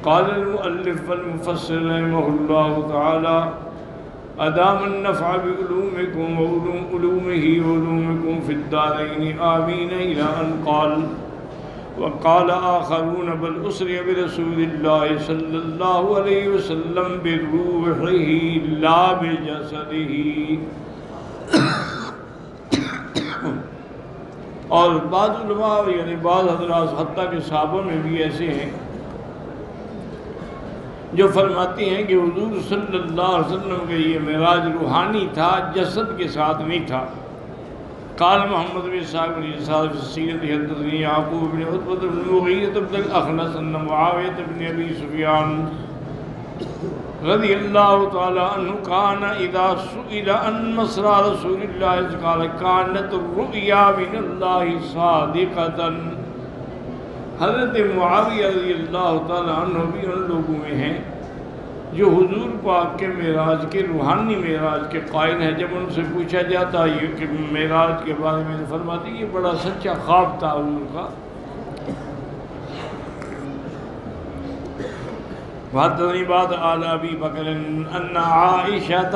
قال المؤلف والمفسر رحمه الله تعالى أدام النفع بعلومكم وعلومه وعلومكم في الدارين آمين إلى أن قال وقال آخرون بل أسري برسول الله صلى الله عليه وسلم بروحه لا بجسده. اور بعض علماء یعنی بعض حضرات حتیٰ کہ صحابوں میں بھی ایسے ہیں جو فرماتی ہیں کہ حضور صلی اللہ علیہ وسلم کا یہ معراج روحانی تھا، جسد کے ساتھ نہیں تھا. قال محمد بن اسحاق بن اسحاق في السيرة حدثني يعقوب بن عتبة بن المغيرة بن الأخنس أن معاوية بن أبي سفيان رضي الله تعالى عنه كان إذا سئل عن مصرى رسول الله قال كانت الرؤيا من الله صادقة. حضرت معاویہ رضی اللہ تعالیٰ عنہ بھی ان لوگوں میں ہیں جو حضور پاک کے معراج کے روحانی معراج کے قائل ہیں. جب ان سے پوچھا جاتا ہے کہ معراج کے بارے میں فرماتی یہ بڑا سچا خواب تھا حضور کا. وحدثني بعض آل أبي بكر أن عائشة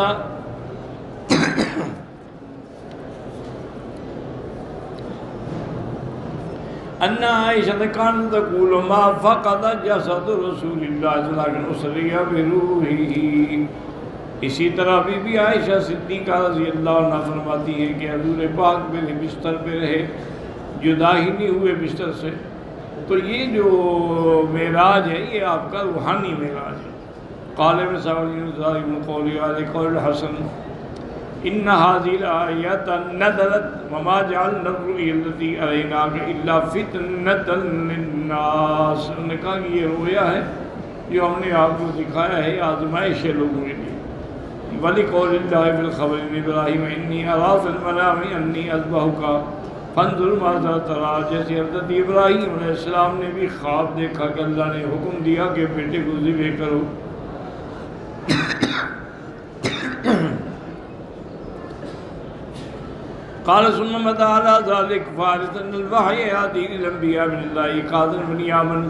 أن عائشة كانت تقول ما فقد جسد رسول الله صلى الله عليه وسلم أسري بروحه. اسی طرح بی عائشہ صدیقہ رضی اللہ عنہ فرماتی ہے کہ حضور پاک میرے بستر پہ رہے، جدا ہی نہیں ہوئے بستر سے. تو یہ جو معراج ہے یہ آپ کا روحانی معراج ہے. قال ابن سعد بن قولی علیہ قول الحسن ان هذه الآية نزلت وما جعلنا الرؤيا التي أريناك إلا فتنة للناس. انہوں نے کہا کہ یہ رویا ہے جو ہم نے آپ کو دکھایا ہے آزمائش ہے لوگوں کے لیے. وَلِقَوْلِ اللَّهِ فِي الْخَبَرِ إِبْرَاهِيمَ إِنِّي أَرَىٰ فِي الْمَنَامِ أَنِّي أَذْبَحُكَ فانظر ماذا ترى. جیسے حضرت ابراہیم علیہ السلام نے بھی خواب دیکھا کہ اللہ نے حکم دیا کہ بیٹے کو ذبح کرو. قال ثم مدى على ذلك فارس ان الوحي ياتي للانبياء من الله قادر من يامن.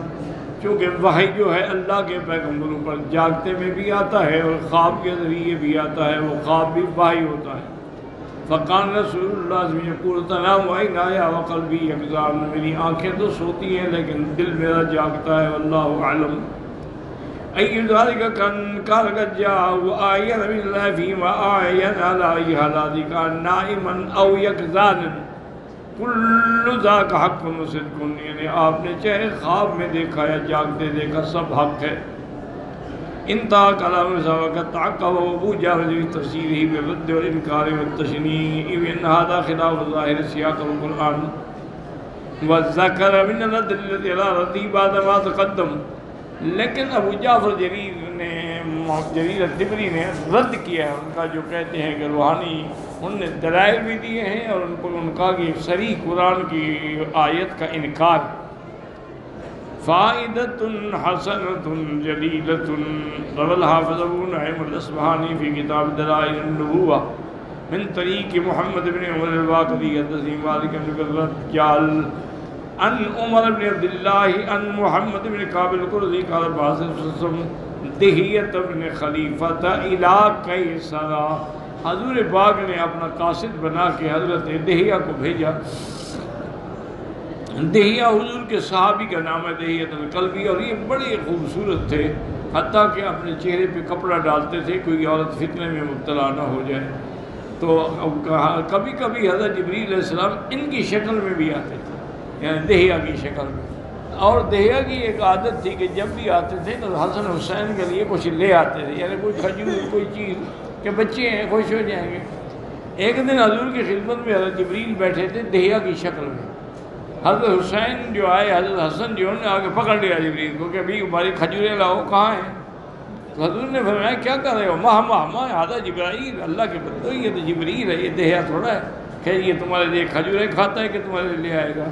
چونکہ وحی جو ہے اللہ کے پیغمبروں پر جاگتے میں بھی آتا ہے اور خواب کے ذریعے بھی آتا ہے، وہ خواب بھی وحی ہوتا ہے. فقان رسول اللہ صلی اللہ علیہ وسلم یقول تنام عینایا وقلبی یقظان. میری آنکھیں تو سوتی ہیں لیکن دل میرا جاگتا ہے. واللہ اعلم. ای ذالک کن کارگت جاء آیت من اللہ فیما آیت علی حالاتک نائما او یقظان کل ذاک حق و صدق. یعنی آپ نے چاہے خواب میں دیکھا یا جاگتے دیکھا سب حق ہے. انتہا کلام سبقت تعقب ابو جعفر فی تفسیرہ بالرد والانکار والتشنیع ان هذا خلاف ظاہر سیاق القرآن وذکر من الادلۃ علی رد بعد ما تقدم. لیکن ابو جعفر جریر الطبری نے رد کیا ہے ان کا جو کہتے ہیں کہ روحانی ان نے دلائل بھی دیے ہیں اور ان کو ان کا کہ صریح قرآن کی آیت کا انکار. فائدۃ حسنۃ جلیلۃ روى الحافظ ابو نعیم الاصبہانی فی کتاب دلائل النبوہ من طریق محمد بن عمر الواقدی حدثني مالک بن الرجال ان عمر بن عبداللہ ان محمد بن کعب القرظی قال بعث دہیۃ بن خلیفۃ الی قیصر. حضور پاک نے اپنا قاصد بنا کے حضرت دہیہ کو بھیجا. دہیہ حضور کے صحابی کا نام ہے دہیۃ الکلبی اور یہ بڑے خوبصورت تھے حتیٰ کہ اپنے چہرے پہ کپڑا ڈالتے تھے کوئی عورت فتنے میں مبتلا نہ ہو جائے. تو کبھی کبھی حضرت جبریل علیہ السلام ان کی شکل میں بھی آتے تھے یعنی دہیہ کی شکل میں. اور دہیہ کی ایک عادت تھی کہ جب بھی آتے تھے تو حسن حسین کے لیے کچھ لے آتے تھے یعنی کوئی کھجور کوئی چیز کہ بچے ہیں خوش ہو جائیں گے. ایک دن حضور کی خدمت میں حضرت جبریل بیٹھے تھے دہیہ کی شکل میں. حضرت حسین جو آئے حضرت حسن جو نے آگے پکڑ لیا جبریل کو کہ ابھی ہماری کھجوریں لاؤ کہاں ہیں. تو حضور نے فرمایا کیا کر رہے ہو. ماہ حضرت جبرائیل اللہ کے بندو یہ تو جبریل ہے یہ دہیہ تھوڑا ہے کہ یہ تمہارے لیے کھجوریں کھاتا ہے کہ تمہارے لیے لے آئے گا.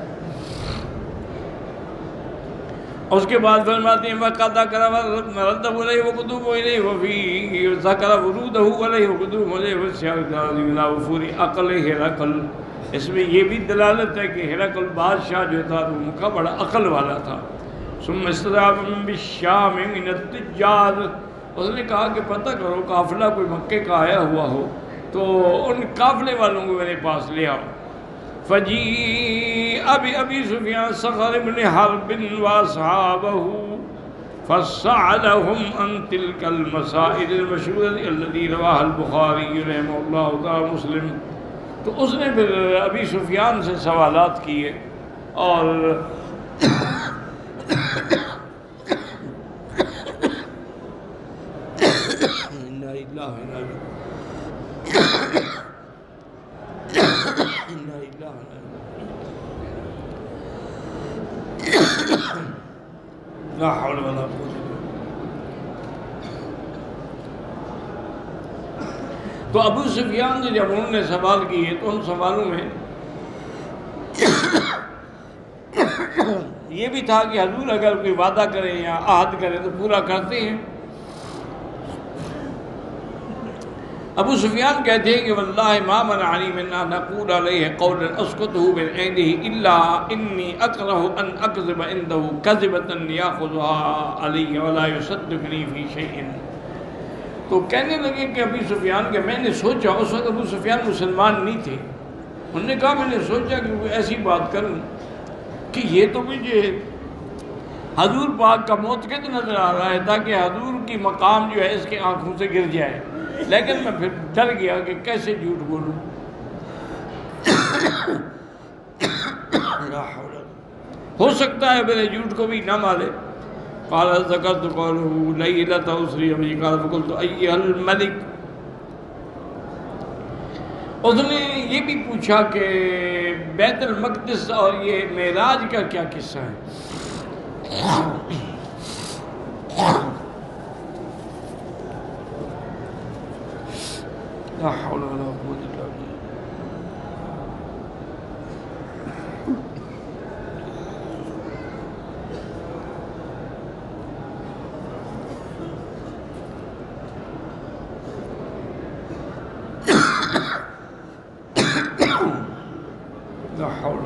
اس کے بعد فرماتے ہیں وَقَدَّ كَرَمَ رَدَّهُ عَلَيْهِ وَقُدُومُ إِلَيْهِ وَفِي ذَكَرَ وُرُودَهُ عَلَيْهِ وَقُدُومُ إِلَيْهِ وَسِيَاقَ مِنَ وُفُورِ عَقْلِ ہرقل. اس میں یہ بھی دلالت ہے کہ ہرقل بادشاہ جو تھا روم کا بڑا عقل والا تھا. ثم استضعفهم بالشام من التجار، اس نے کہا کہ پتہ کرو قافلہ کوئی مکے کا آیا ہوا ہو تو ان قافلے والوں کو میرے پاس لے آؤ۔ فجیء بأبی سفیان صخر بن حرب واصحابہ فسألهم عن تلك المسائل المشهورة التي رواها البخاری رحمہ اللہ تعالی مسلم۔ تو اس نے پھر ابی سفیان سے سوالات کیے اور لا حول ولا قوة الا باللہ۔ تو ابو سفیان سے جب انہوں نے سوال کیے تو ان سوالوں میں یہ بھی تھا کہ حضور اگر کوئی وعدہ کرے یا عہد کرے تو پورا کرتے ہیں۔ ابو سفیان کہتے ہیں کہ واللہ ما منعنی من ان اقول علیہ قولا اسقطه من عنده الا انی اکرہ ان اکذب عنده کذبۃ یاخذها علی ولا یصدقنی فی شیء۔ تو کہنے لگے کہ ابو سفیان کہ میں نے سوچا، اس وقت ابو سفیان مسلمان نہیں تھے، انہوں نے کہا میں نے سوچا کہ کوئی ایسی بات کروں کہ یہ تو مجھے حضور پاک کا موتقد نظر آ رہا ہے تاکہ حضور کی مقام جو ہے اس کے آنکھوں سے گر جائے، لیکن میں پھر ڈر گیا کہ کیسے جھوٹ بولوں۔ ہو سکتا ہے میرے جھوٹ کو بھی نہ مانے۔ قال ذکرت قوله لیلۃ اسری بی قال فقلت ایھا الملک۔ اس نے یہ بھی پوچھا کہ بیت المقدس اور یہ معراج کا کیا قصہ ہے؟ لا حول ولا قوة الا باللہ۔ لا حول۔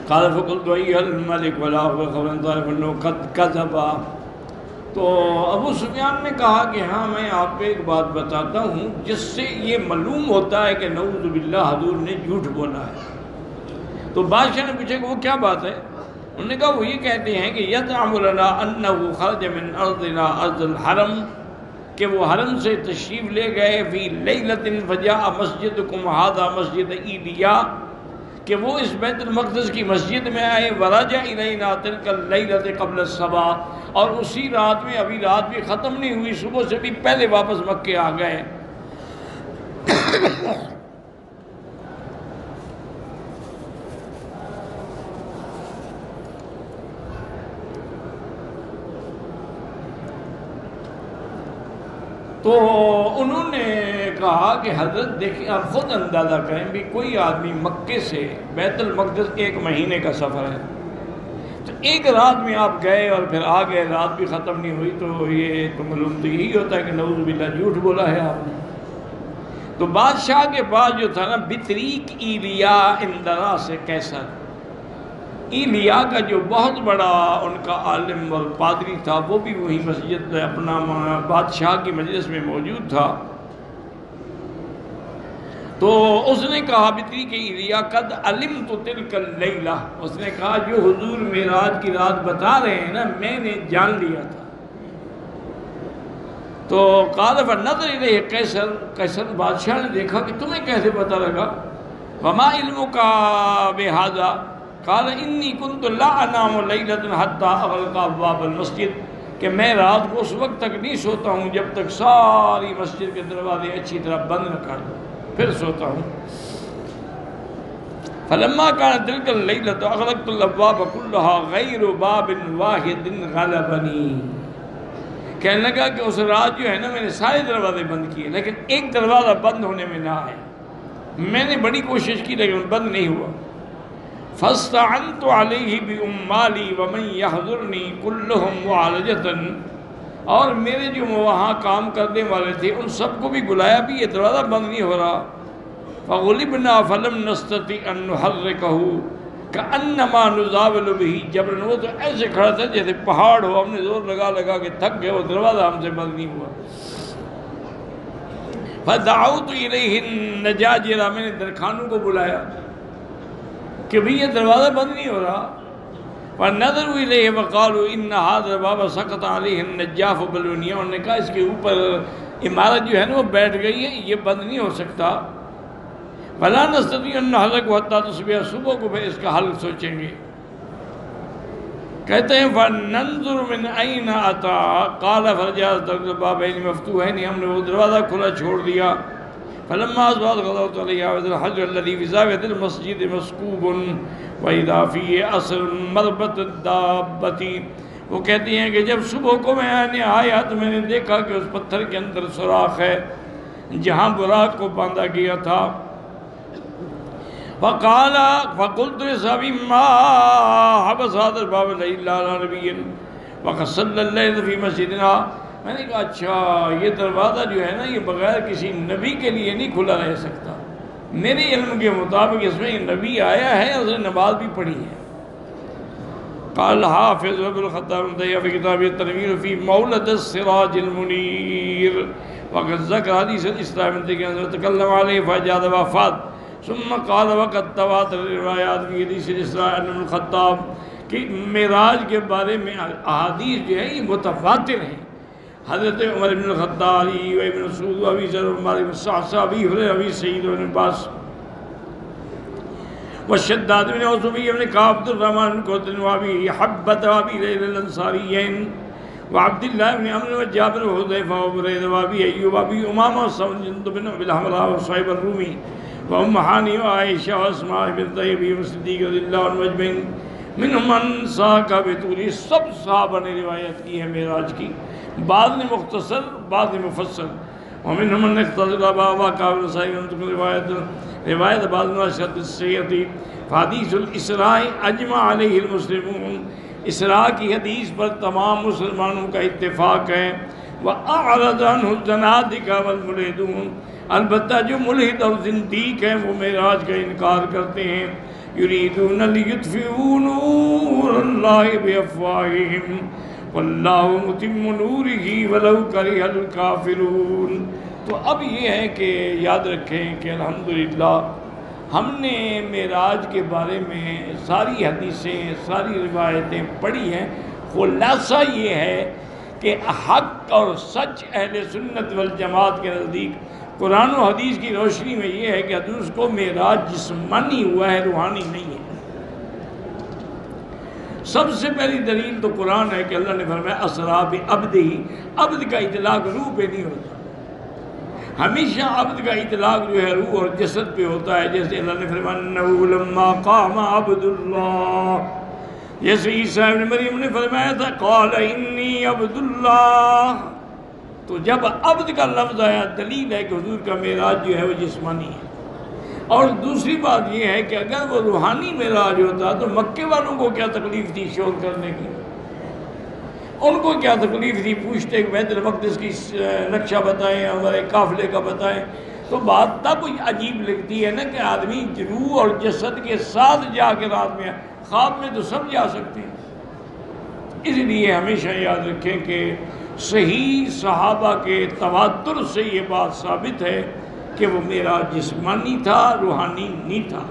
قال فقلت ایھا الملک ولا هو قول ظالم انه قد كذب۔ تو ابو سفیان نے کہا کہ ہاں میں آپ کو ایک بات بتاتا ہوں جس سے یہ معلوم ہوتا ہے کہ نعوذ باللہ حضور نے جھوٹ بولا ہے۔ تو بادشاہ نے پوچھا کہ وہ کیا بات ہے؟ انہوں نے کہا وہ یہ کہتے ہیں کہ یزعم لنا انه خرج من ارضنا ارض الحرم، کہ وہ حرم سے تشریف لے گئے فی لیلۃ فجاء مسجدکم ھذا مسجد ایلیا، کہ وہ اس بیت المقدس کی مسجد میں آئے، ورجع الینا تلک اللیلۃ قبل الصباح، اور اسی رات میں ابھی رات بھی ختم نہیں ہوئی، صبح سے بھی پہلے واپس مکے آ گئے۔ تو انہوں نے کہا کہ حضرت دیکھیں آپ خود اندازہ کریں بھی کوئی آدمی مکے سے بیت المقدس 1 مہینے کا سفر ہے، تو ایک رات میں آپ گئے اور پھر آ گئے، رات بھی ختم نہیں ہوئی، تو یہ تو معلوم تو یہی ہوتا ہے کہ نعوذ باللہ جھوٹ بولا ہے آپ نے۔ تو بادشاہ کے پاس جو تھا نا بطریق ایلیا اندرا سے کیسر، ایلیا کا جو بہت بڑا ان کا عالم اور پادری تھا، وہ بھی وہی مسجد اپنا بادشاہ کی مجلس میں موجود تھا۔ تو اس نے کہا بطریق ایلیا قد علمت تلک اللیلہ، اس نے کہا جو حضور معراج کی رات بتا رہے ہیں نا میں نے جان لیا تھا۔ تو قال فنظر الیہ قیصر، قیصر بادشاہ نے دیکھا کہ تمہیں کیسے پتہ لگا؟ وما علمک بہذا؟ قال انی کنت لا انام لیلۃ حتی اغلق ابواب المسجد، کہ میں رات کو اس وقت تک نہیں سوتا ہوں جب تک ساری مسجد کے دروازے اچھی طرح بند نہ کر دوں، پھر سوتا ہوں۔ فلما كانت تلك الليلة اغلقت الابواب كلها غیر باب واحد غلبنی، کہنے لگا کہ اس رات جو ہے نا میں نے سارے دروازے بند کیے لیکن ایک دروازہ بند ہونے میں نہ آئے، میں نے بڑی کوشش کی لیکن بند نہیں ہوا۔ فاستعنت علیہ بعمالی ومن یحضرنی کلہم معالجۃ، اور میرے جو وہاں کام کرنے والے تھے ان سب کو بھی بلایا بھی یہ دروازہ بند نہیں ہو رہا۔ فغلبنا فلم نستطع ان نحرکہ، کأنما نزاول بہ جبرن، وہ تو ایسے کھڑا تھا جیسے پہاڑ ہو، ہم نے زور لگا لگا کے تھک گئے، وہ دروازہ ہم سے بند نہیں ہوا۔ فدعوت الیہ النجاجر، میں نے درخانوں کو بلایا کہ بھی یہ دروازہ بند نہیں ہو رہا۔ فنظروا الیہ وقالوا ان هذا الباب سقط علیہ النجاف بالبنیہ، انہوں نے کہا اس کے اوپر عمارت جو ہے نا وہ بیٹھ گئی ہے، یہ بند نہیں ہو سکتا۔ ولا نستطيع ان نحرقه حتى تصبح، صبح کو پھر اس کا حل سوچیں گے۔ کہتے ہیں فننظر من اين اتى قال فرجعت البابين مفتوحين، ہم نے وہ دروازہ کھلا چھوڑ دیا۔ فلما اصبحت غدوت علیہ الحجر الذي في زاوية المسجد مسكوب واذا فيه اثر مربط الدابة، وہ کہتی ہیں کہ جب صبح کو میں آیا تو میں نے دیکھا کہ اس پتھر کے اندر سوراخ ہے جہاں براق کو باندھا گیا تھا۔ فقال فقلت لصحابي ما حبس هذا الباب الا على نبي وقد صلى الليل في مسجدنا، میں نے کہا اچھا یہ دروازہ جو ہے نا یہ بغیر کسی نبی کے لیے نہیں کھلا رہ سکتا، میرے علم کے مطابق اس میں نبی آیا ہے اور اس نے نماز بھی پڑھی ہے۔ قال حافظ ابن الخطاب في كتاب التنوير في مولد السراج المنير وقد ذكر حديث الإسلام الذي تكلم عليه فجاء وفات، ثم قال وقد تواتر الروایات في حديث الإسراء عن ابن الخطاب کہ معراج کے بارے میں احادیث جو ہے یہ متواتر ہیں۔ حضرت عمر بن الخطاب و ابن مسعود و ابی ذر و مالک بن سعد ابی ہریرہ ابی سعید بن عباس وشداد بن عثبی بن کعب عبد الرحمن بن قطن و ابی حبۃ و ابی لیل الانصاریین و عبد اللہ بن عمرو و جابر و حذیفہ و برید و ابی ایوب و ابی امامہ و سعد جندب بن ابی الحمراء و صہیب الرومی و ام ہانی و عائشہ و اسماء بنت ابی بکر صدیق رضی اللہ عنہ اجمعین منہم من ساق بطول، سب صحابہ نے روایت کی ہے معراج کی، بعض نے مختصر بعض نے مفصل۔ ومنہم من اختصر بابا کابل سائن روایت بعض ناشد السیتی فحدیث الاسراء اجمع علیہ المسلمون، اسراء کی حدیث پر تمام مسلمانوں کا اتفاق ہے۔ وَأَعْرَضَ عَنْهُ الزَّنَادِقَةُ وَالْمُلْحِدُونَ، البتہ جو ملحد اور زندیق ہیں وہ معراج کا انکار کرتے ہیں۔ يُرِيدُونَ لِيُطْفِئُوا نُورَ اللَّهِ بِأَفْوَاهِهِمْ وَاللَّهُ مُتِمُّ نُورِهِ وَلَوْ كَرِهَ الْكَافِرُونَ۔ تو اب یہ ہے کہ یاد رکھیں کہ الحمدللہ ہم نے معراج کے بارے میں ساری حدیثیں ساری روایتیں پڑھی ہیں۔ خلاصہ یہ ہے کہ حق اور سچ اہل سنت والجماعت کے نزدیک قرآن و حدیث کی روشنی میں یہ ہے کہ حضور کو معراج جسمانی ہوا ہے، روحانی نہیں ہے۔ سب سے پہلی دلیل تو قرآن ہے کہ اللہ نے فرمایا اسریٰ بعبدہ، عبد کا اطلاق روح پہ نہیں ہوتا، ہمیشہ عبد کا اطلاق جو ہے روح اور جسد پہ ہوتا ہے۔ جیسے اللہ نے فرمایا انہ لما قام عبد اللہ، جیسے عیسیٰ ابن مریم نے فرمایا تھا قال انی عبد اللہ، تو جب عبد کا لفظ آیا دلیل ہے کہ حضور کا معراج جو ہے وہ جسمانی ہے۔ اور دوسری بات یہ ہے کہ اگر وہ روحانی معراج ہوتا تو مکے والوں کو کیا تکلیف تھی شور کرنے کی، ان کو کیا تکلیف تھی پوچھتے کہ بیت المقدس کی نقشہ بتائیں ہمارے قافلے کا بتائیں۔ تو بات تب عجیب لگتی ہے نا کہ آدمی روح اور جسد کے ساتھ جا کے رات میں، خواب میں تو سب جا سکتے ہیں۔ اس لیے ہمیشہ یاد رکھیں کہ صحیح صحابہ کے تواتر سے یہ بات ثابت ہے کہ وہ معراج جسمانی تھا، روحانی نہیں تھا۔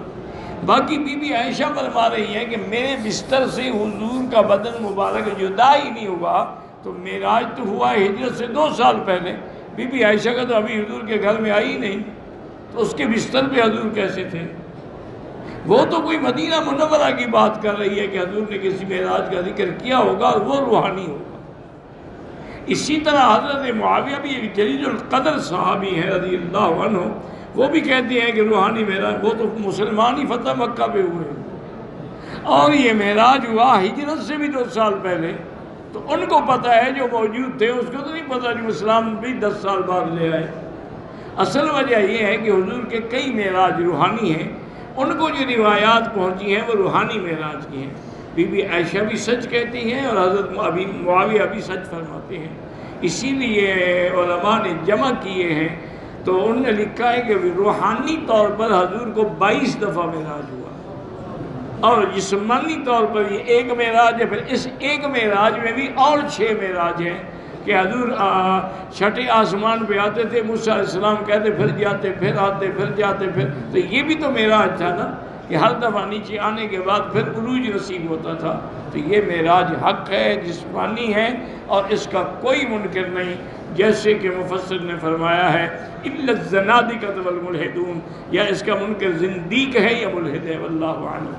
باقی بی بی عائشہ فرما رہی ہے کہ میرے بستر سے حضور کا بدن مبارک جدا ہی نہیں ہوا، تو معراج تو ہوا ہجرت سے 2 سال پہلے، بی بی عائشہ کا تو ابھی حضور کے گھر میں آئی نہیں، تو اس کے بستر پہ حضور کیسے تھے؟ وہ تو کوئی مدینہ منورہ کی بات کر رہی ہے کہ حضور نے کسی معراج کا ذکر کیا ہوگا اور وہ روحانی ہوگا۔ اسی طرح حضرت معاویہ بھی ایک جلیل القدر صحابی ہے رضی اللہ عنہ، وہ بھی کہتے ہیں کہ روحانی معراج، وہ تو مسلمان ہی فتح مکہ پہ ہوئے اور یہ معراج ہوا ہجرت سے بھی 2 سال پہلے، تو ان کو پتہ ہے جو موجود تھے، اس کو تو نہیں پتہ جو اسلام بھی 10 سال بعد لے آئے۔ اصل وجہ یہ ہے کہ حضور کے کئی معراج روحانی ہیں، ان کو جو روایات پہنچی ہیں وہ روحانی معراج کی ہیں۔ بی بی عائشہ بھی سچ کہتی ہیں اور حضرت معاویہ بھی سچ فرماتے ہیں، اسی لیے علماء نے جمع کیے ہیں۔ تو انہوں نے لکھا ہے کہ روحانی طور پر حضور کو 22 دفعہ معراج ہوا، اور جسمانی طور پر یہ ایک معراج ہے، پھر اس ایک معراج میں بھی اور 6 معراج ہیں کہ حضور چھٹے آسمان پہ آتے تھے، موسیٰ علیہ السلام کہتے پھر جاتے، پھر آتے، پھر جاتے، پھر تو یہ بھی تو معراج تھا نا کہ ہر دفعہ نیچے آنے کے بعد پھر عروج نصیب ہوتا تھا۔ تو یہ معراج حق ہے، جسمانی ہے، اور اس کا کوئی منکر نہیں، جیسے کہ مفسر نے فرمایا ہے الا الزنادقۃ والملحدون، یا اس کا منکر زندیق ہے یا ملحد ہے، واللہ اعلم۔